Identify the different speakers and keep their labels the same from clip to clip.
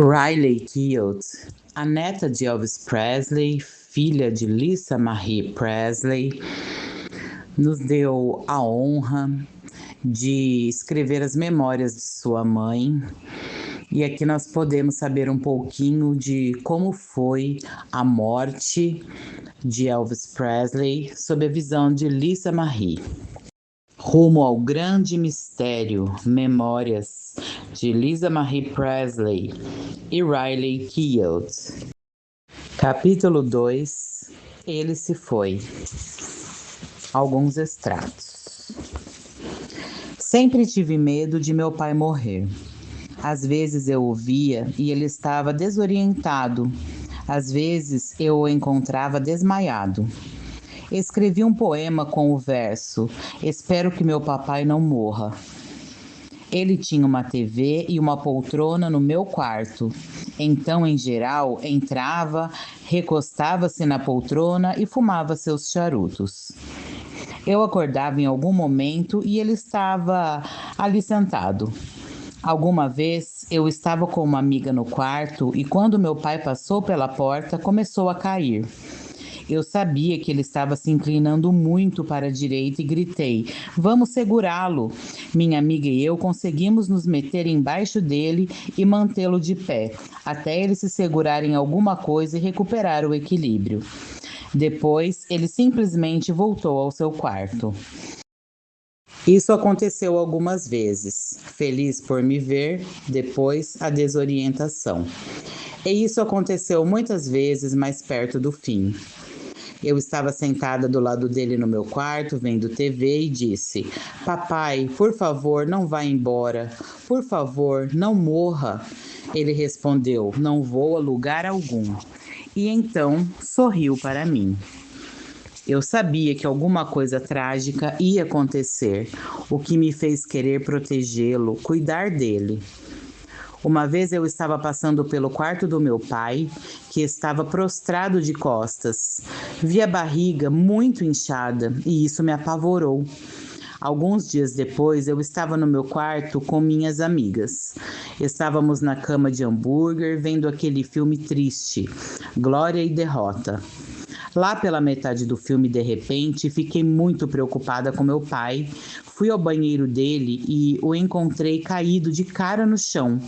Speaker 1: Riley Keough, a neta de Elvis Presley, filha de Lisa Marie Presley, nos deu a honra de escrever as memórias de sua mãe. E aqui nós podemos saber um pouquinho de como foi a morte de Elvis Presley sob a visão de Lisa Marie. Rumo ao grande mistério, memórias de Lisa Marie Presley e Riley Keough. Capítulo 2. Ele se foi. Alguns extratos. Sempre tive medo de meu pai morrer. Às vezes eu o via e ele estava desorientado. Às vezes eu o encontrava desmaiado. Escrevi um poema com o verso: "Espero que meu papai não morra". Ele tinha uma TV e uma poltrona no meu quarto. Então, em geral, entrava, recostava-se na poltrona e fumava seus charutos. Eu acordava em algum momento e ele estava ali sentado. Alguma vez eu estava com uma amiga no quarto e quando meu pai passou pela porta, começou a cair. Eu sabia que ele estava se inclinando muito para a direita e gritei: "Vamos segurá-lo!" Minha amiga e eu conseguimos nos meter embaixo dele e mantê-lo de pé, até ele se segurar em alguma coisa e recuperar o equilíbrio. Depois, ele simplesmente voltou ao seu quarto. Isso aconteceu algumas vezes. Feliz por me ver, depois a desorientação. E isso aconteceu muitas vezes mais perto do fim. Eu estava sentada do lado dele no meu quarto, vendo TV, e disse: "Papai, por favor, não vá embora. Por favor, não morra." Ele respondeu: "Não vou a lugar algum." E então sorriu para mim. Eu sabia que alguma coisa trágica ia acontecer, o que me fez querer protegê-lo, cuidar dele. Uma vez eu estava passando pelo quarto do meu pai, que estava prostrado de costas. Vi a barriga muito inchada e isso me apavorou. Alguns dias depois, eu estava no meu quarto com minhas amigas. Estávamos na cama de hambúrguer, vendo aquele filme triste, Glória e Derrota. Lá pela metade do filme, de repente, fiquei muito preocupada com meu pai. Fui ao banheiro dele e o encontrei caído de cara no chão.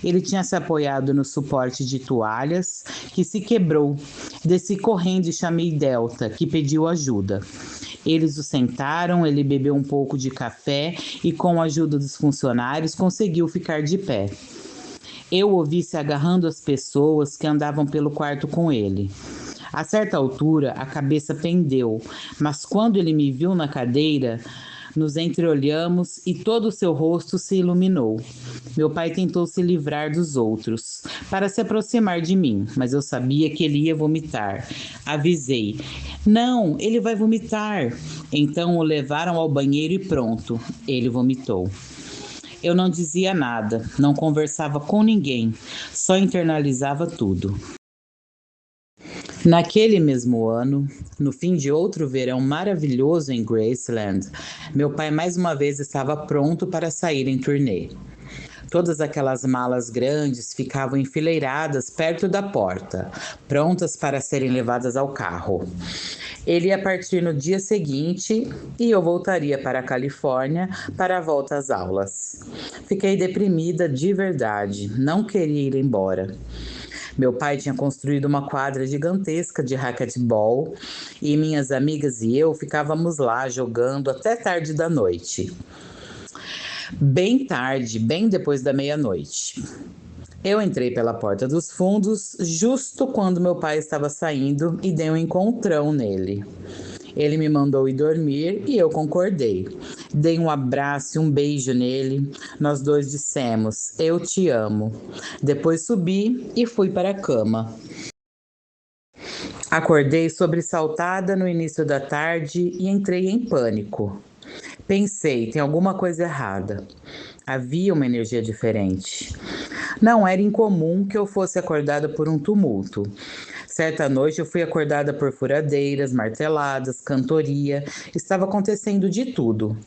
Speaker 1: Ele tinha se apoiado no suporte de toalhas, que se quebrou. Desci correndo e chamei Delta, que pediu ajuda. Eles o sentaram, ele bebeu um pouco de café e, com a ajuda dos funcionários, conseguiu ficar de pé. Eu o vi se agarrando às pessoas que andavam pelo quarto com ele. A certa altura, a cabeça pendeu, mas quando ele me viu na cadeira, nos entreolhamos e todo o seu rosto se iluminou. Meu pai tentou se livrar dos outros, para se aproximar de mim, mas eu sabia que ele ia vomitar. Avisei: "Não, ele vai vomitar." Então o levaram ao banheiro e pronto, ele vomitou. Eu não dizia nada, não conversava com ninguém, só internalizava tudo. Naquele mesmo ano, no fim de outro verão maravilhoso em Graceland, meu pai mais uma vez estava pronto para sair em turnê. Todas aquelas malas grandes ficavam enfileiradas perto da porta, prontas para serem levadas ao carro. Ele ia partir no dia seguinte e eu voltaria para a Califórnia para a volta às aulas. Fiquei deprimida de verdade, não queria ir embora. Meu pai tinha construído uma quadra gigantesca de racquetball e minhas amigas e eu ficávamos lá jogando até tarde da noite. Bem tarde, bem depois da meia-noite. Eu entrei pela porta dos fundos justo quando meu pai estava saindo e dei um encontrão nele. Ele me mandou ir dormir e eu concordei. Dei um abraço e um beijo nele. Nós dois dissemos: "Eu te amo." Depois subi e fui para a cama. Acordei sobressaltada no início da tarde e entrei em pânico. Pensei, tem alguma coisa errada. Havia uma energia diferente. Não era incomum que eu fosse acordada por um tumulto. Certa noite eu fui acordada por furadeiras, marteladas, cantoria. Estava acontecendo de tudo.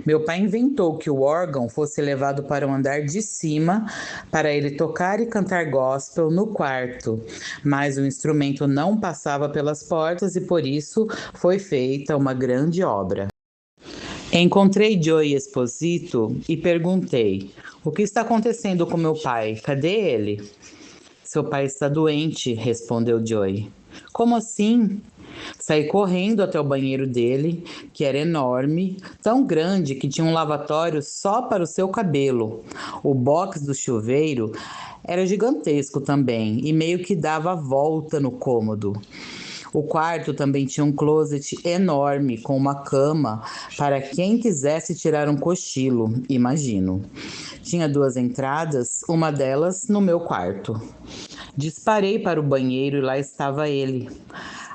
Speaker 1: Meu pai inventou que o órgão fosse levado para o andar de cima para ele tocar e cantar gospel no quarto, mas o instrumento não passava pelas portas e por isso foi feita uma grande obra. Encontrei Joey Esposito e perguntei: o que está acontecendo com meu pai? Cadê ele? Seu pai está doente, respondeu Joey. Como assim? Saí correndo até o banheiro dele, que era enorme, tão grande que tinha um lavatório só para o seu cabelo. O box do chuveiro era gigantesco também e meio que dava a volta no cômodo. O quarto também tinha um closet enorme com uma cama para quem quisesse tirar um cochilo, imagino. Tinha 2 entradas, uma delas no meu quarto. Disparei para o banheiro e lá estava ele.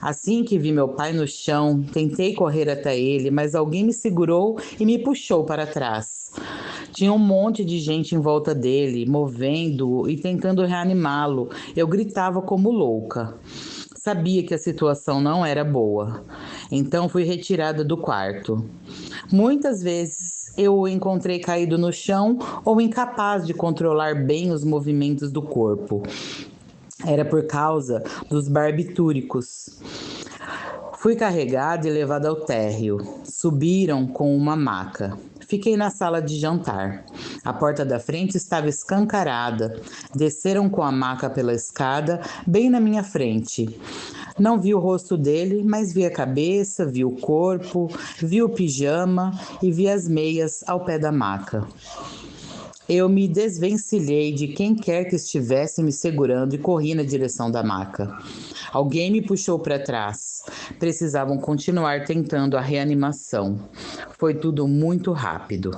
Speaker 1: Assim que vi meu pai no chão, tentei correr até ele, mas alguém me segurou e me puxou para trás. Tinha um monte de gente em volta dele, movendo-o e tentando reanimá-lo. Eu gritava como louca. Sabia que a situação não era boa. Então fui retirada do quarto. Muitas vezes eu o encontrei caído no chão ou incapaz de controlar bem os movimentos do corpo. Era por causa dos barbitúricos. Fui carregada e levada ao térreo. Subiram com uma maca. Fiquei na sala de jantar. A porta da frente estava escancarada. Desceram com a maca pela escada, bem na minha frente. Não vi o rosto dele, mas vi a cabeça, vi o corpo, vi o pijama e vi as meias ao pé da maca. Eu me desvencilhei de quem quer que estivesse me segurando e corri na direção da maca. Alguém me puxou para trás. Precisavam continuar tentando a reanimação. Foi tudo muito rápido.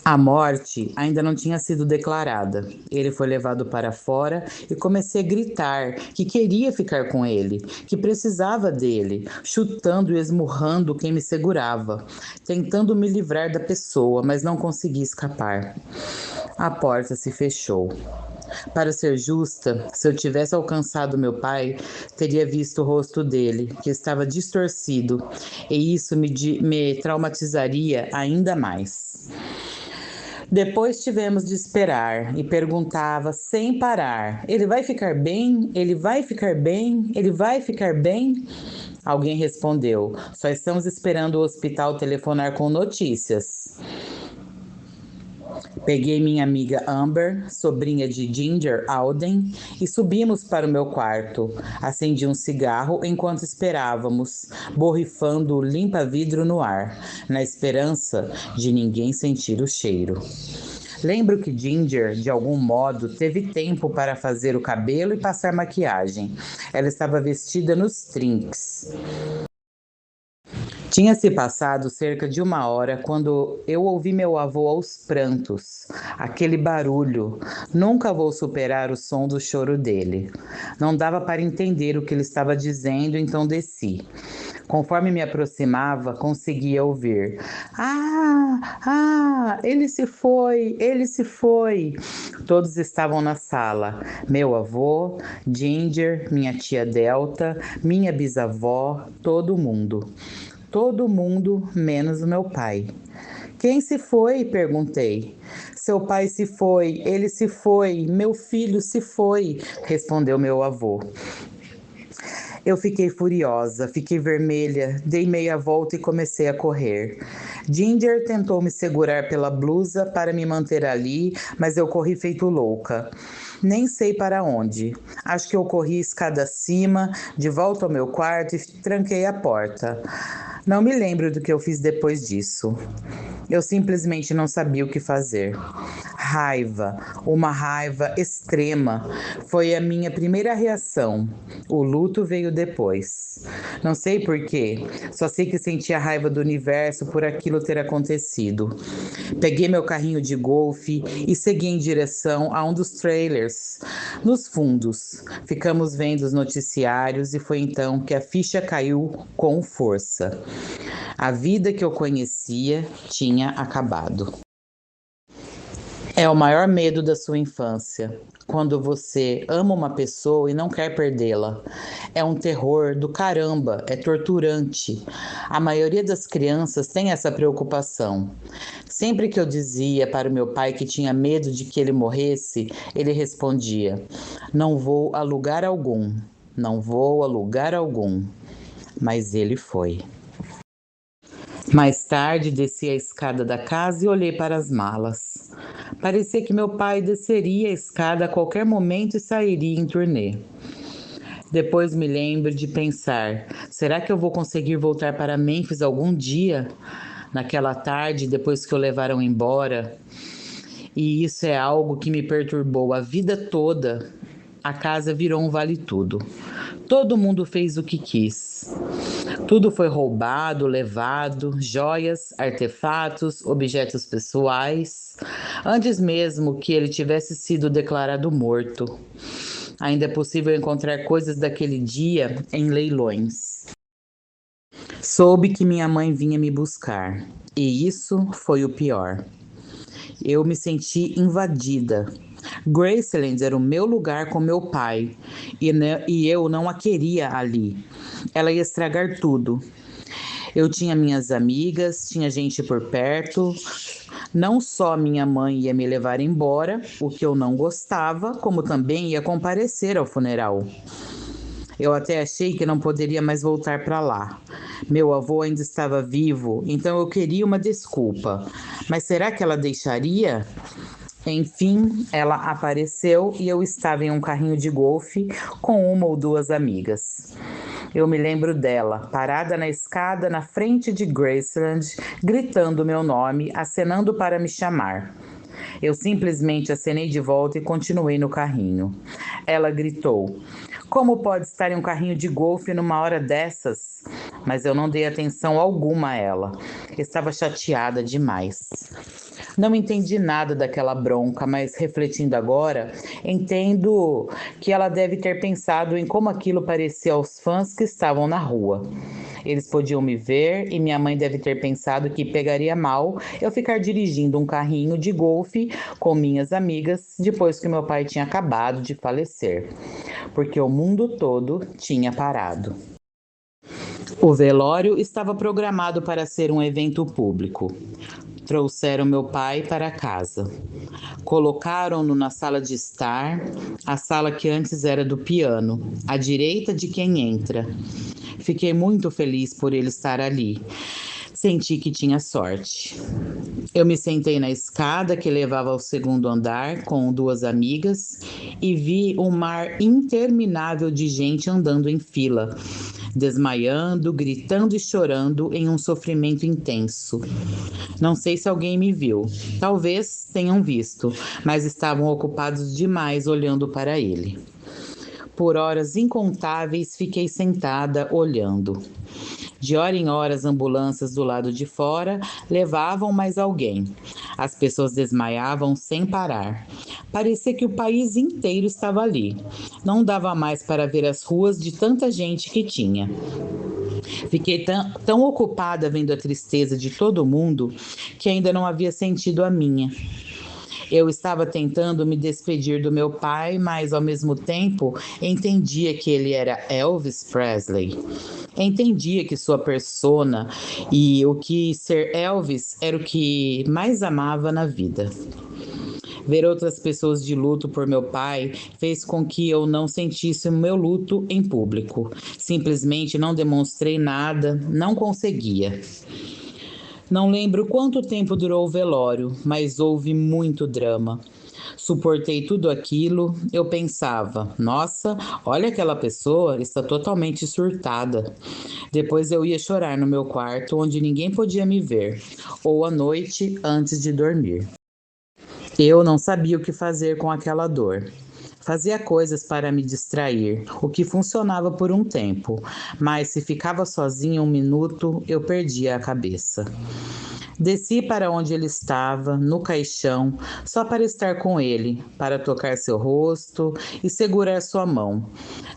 Speaker 1: A morte ainda não tinha sido declarada. Ele foi levado para fora e comecei a gritar que queria ficar com ele, que precisava dele, chutando e esmurrando quem me segurava, tentando me livrar da pessoa, mas não consegui escapar. A porta se fechou. Para ser justa, se eu tivesse alcançado meu pai, teria visto o rosto dele, que estava distorcido, e isso me traumatizaria ainda mais. Depois tivemos de esperar e perguntava sem parar: ele vai ficar bem? Ele vai ficar bem? Ele vai ficar bem? Alguém respondeu: só estamos esperando o hospital telefonar com notícias. Peguei minha amiga Amber, sobrinha de Ginger Alden, e subimos para o meu quarto. Acendi um cigarro enquanto esperávamos, borrifando o limpa-vidro no ar, na esperança de ninguém sentir o cheiro. Lembro que Ginger, de algum modo, teve tempo para fazer o cabelo e passar maquiagem. Ela estava vestida nos trinques. Tinha se passado cerca de 1 hora quando eu ouvi meu avô aos prantos. Aquele barulho. Nunca vou superar o som do choro dele. Não dava para entender o que ele estava dizendo, então desci. Conforme me aproximava, conseguia ouvir: ele se foi, ele se foi. Todos estavam na sala. Meu avô, Ginger, minha tia Delta, minha bisavó, todo mundo. Todo mundo, menos o meu pai. Quem se foi? Perguntei. Seu pai se foi, ele se foi, meu filho se foi, respondeu meu avô. Eu fiquei furiosa, fiquei vermelha, dei meia volta e comecei a correr. Ginger tentou me segurar pela blusa para me manter ali, mas eu corri feito louca. Nem sei para onde. Acho que eu corri escada acima, de volta ao meu quarto e tranquei a porta. Não me lembro do que eu fiz depois disso. Eu simplesmente não sabia o que fazer. Raiva, uma raiva extrema, foi a minha primeira reação. O luto veio depois. Não sei porquê, só sei que senti a raiva do universo por aquilo ter acontecido. Peguei meu carrinho de golfe e segui em direção a um dos trailers. Nos fundos, ficamos vendo os noticiários e foi então que a ficha caiu com força. A vida que eu conhecia tinha acabado. É o maior medo da sua infância, quando você ama uma pessoa e não quer perdê-la. É um terror do caramba, é torturante. A maioria das crianças tem essa preocupação. Sempre que eu dizia para o meu pai que tinha medo de que ele morresse, ele respondia: Não vou a lugar algum, não vou a lugar algum. Mas ele foi. Mais tarde, desci a escada da casa e olhei para as malas. Parecia que meu pai desceria a escada a qualquer momento e sairia em turnê. Depois me lembro de pensar: será que eu vou conseguir voltar para Memphis algum dia? Naquela tarde, depois que o levaram embora. E isso é algo que me perturbou a vida toda. A casa virou um vale-tudo. Todo mundo fez o que quis. Tudo foi roubado, levado, joias, artefatos, objetos pessoais, antes mesmo que ele tivesse sido declarado morto. Ainda é possível encontrar coisas daquele dia em leilões. Soube que minha mãe vinha me buscar, e isso foi o pior. Eu me senti invadida. Graceland era o meu lugar com meu pai, e eu não a queria ali. Ela ia estragar tudo. Eu tinha minhas amigas, tinha gente por perto. Não só minha mãe ia me levar embora, o que eu não gostava, como também ia comparecer ao funeral. Eu até achei que não poderia mais voltar para lá. Meu avô ainda estava vivo, então eu queria uma desculpa. Mas será que ela deixaria? Enfim, ela apareceu e eu estava em um carrinho de golfe com uma ou duas amigas. Eu me lembro dela, parada na escada na frente de Graceland, gritando meu nome, acenando para me chamar. Eu simplesmente acenei de volta e continuei no carrinho. Ela gritou: Como pode estar em um carrinho de golfe numa hora dessas? Mas eu não dei atenção alguma a ela. Estava chateada demais. Não entendi nada daquela bronca, mas refletindo agora, entendo que ela deve ter pensado em como aquilo parecia aos fãs que estavam na rua. Eles podiam me ver e minha mãe deve ter pensado que pegaria mal eu ficar dirigindo um carrinho de golfe com minhas amigas depois que meu pai tinha acabado de falecer, porque o mundo todo tinha parado. O velório estava programado para ser um evento público. Trouxeram meu pai para casa. Colocaram-no na sala de estar, a sala que antes era do piano, à direita de quem entra. Fiquei muito feliz por ele estar ali. Senti que tinha sorte. Eu me sentei na escada que levava ao segundo andar com duas amigas e vi um mar interminável de gente andando em fila, desmaiando, gritando e chorando em um sofrimento intenso. Não sei se alguém me viu. Talvez tenham visto, mas estavam ocupados demais olhando para ele. Por horas incontáveis fiquei sentada olhando. De hora em hora, as ambulâncias do lado de fora levavam mais alguém. As pessoas desmaiavam sem parar. Parecia que o país inteiro estava ali. Não dava mais para ver as ruas de tanta gente que tinha. Fiquei tão ocupada vendo a tristeza de todo mundo que ainda não havia sentido a minha. Eu estava tentando me despedir do meu pai, mas ao mesmo tempo entendia que ele era Elvis Presley. Entendia que sua persona e o que ser Elvis era o que mais amava na vida. Ver outras pessoas de luto por meu pai fez com que eu não sentisse o meu luto em público. Simplesmente não demonstrei nada, não conseguia. Não lembro quanto tempo durou o velório, mas houve muito drama. Suportei tudo aquilo, eu pensava, nossa, olha aquela pessoa, está totalmente surtada. Depois eu ia chorar no meu quarto, onde ninguém podia me ver, ou à noite antes de dormir. Eu não sabia o que fazer com aquela dor. Fazia coisas para me distrair, o que funcionava por um tempo, mas se ficava sozinha um minuto, eu perdia a cabeça. Desci para onde ele estava, no caixão, só para estar com ele, para tocar seu rosto e segurar sua mão,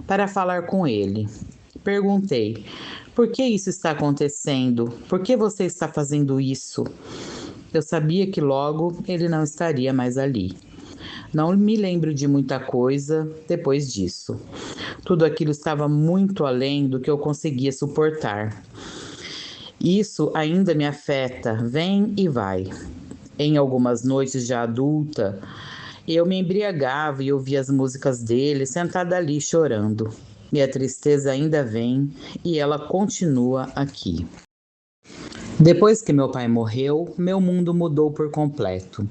Speaker 1: para falar com ele. Perguntei: por que isso está acontecendo? Por que você está fazendo isso? Eu sabia que logo ele não estaria mais ali. Não me lembro de muita coisa depois disso. Tudo aquilo estava muito além do que eu conseguia suportar. Isso ainda me afeta, vem e vai. Em algumas noites já adulta, eu me embriagava e ouvia as músicas dele sentada ali chorando. E a tristeza ainda vem e ela continua aqui. Depois que meu pai morreu, meu mundo mudou por completo.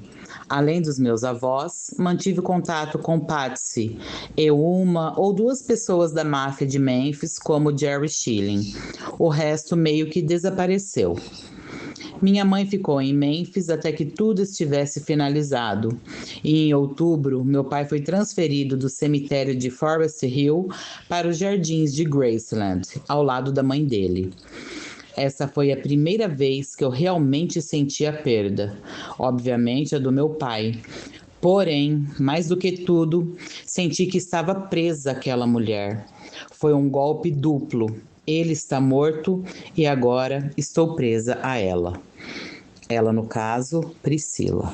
Speaker 1: Além dos meus avós, mantive contato com Patsy e uma ou duas pessoas da máfia de Memphis, como Jerry Schilling. O resto meio que desapareceu. Minha mãe ficou em Memphis até que tudo estivesse finalizado. E em outubro, meu pai foi transferido do cemitério de Forest Hill para os jardins de Graceland, ao lado da mãe dele. Essa foi a primeira vez que eu realmente senti a perda, obviamente a do meu pai. Porém, mais do que tudo, senti que estava presa àquela mulher. Foi um golpe duplo. Ele está morto e agora estou presa a ela. Ela, no caso, Priscila.